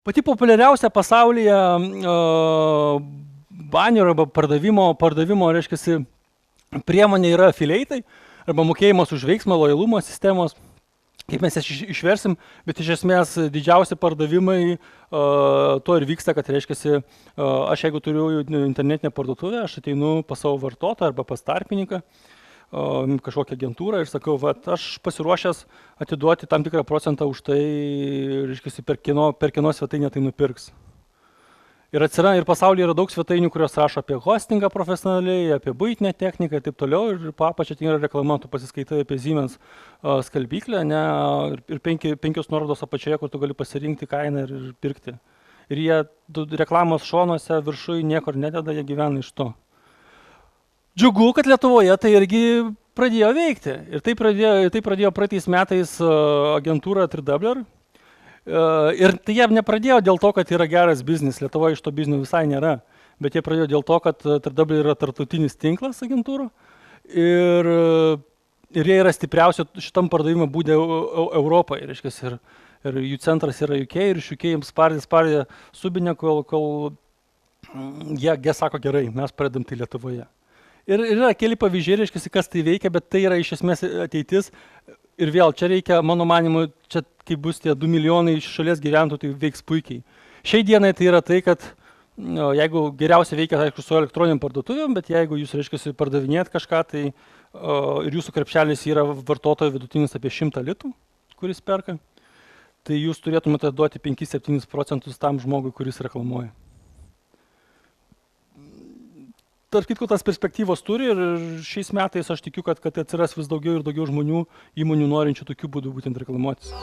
Pati populiariausia pasaulyje banerių arba pardavimo reiškia, priemonė yra affiliate'ai arba mokėjimas už veiksmą, lojalumo sistemos. Kaip mes išversim, bet iš esmės didžiausi pardavimai to ir vyksta, kad reiškia, aš jeigu turiu internetinę parduotuvę, aš ateinu pas savo vartotoją arba pas tarpininką, kažkokią agentūrą ir sakau, aš pasiruošęs atiduoti tam tikrą procentą už tai, reiškia, per kieno svetainę tai nupirks. Ir pasaulyje yra daug svetainių, kurios rašo apie hostingą profesionaliai, apie buitinę techniką ir taip toliau. Ir apačia yra reklama, tu pasiskaitai apie Siemens skalbyklę, ne, ir penkios nuorodos apačioje, kur tu gali pasirinkti kainą ir pirkti. Ir jie reklamos šonuose viršui niekur nededa, jie gyvena iš to. Džiugu, kad Lietuvoje tai irgi pradėjo veikti. Ir tai pradėjo praeitais metais agentūra 3Doubler. Ir tai jie nepradėjo dėl to, kad yra geras biznis, Lietuvoje iš to biznio visai nėra, bet jie pradėjo dėl to, kad 3Doubler yra tarptautinis tinklas agentūrų ir jie yra stipriausi šitam pardavimo būdė Europoje, reiškia, ir jų centras yra UK ir iš UK jiems spardė subinę, kol jie sako gerai, mes pradedam tai Lietuvoje. Ir yra keli pavyzdžiai, reiškia, kas tai veikia, bet tai yra iš esmės ateitis. Ir vėl, čia reikia, mano manimu, čia kai bus tie 2 milijonai iš šalies gyventojų, tai veiks puikiai. Šiai dienai tai yra tai, kad jeigu geriausia veikia, aišku, su elektroniniam parduotuvėm, bet jeigu jūs, reiškia, pardavinėt kažką, tai ir jūsų krepšelis yra vartotojo vidutinis apie 100 litų, kuris perka, tai jūs turėtumėte duoti 5-7% tam žmogui, kuris reklamuoja. Tarp kitko, tas perspektyvos turi ir šiais metais aš tikiu, kad atsiras vis daugiau ir daugiau žmonių, įmonių norinčių tokiu būdu būtent reklamuotis.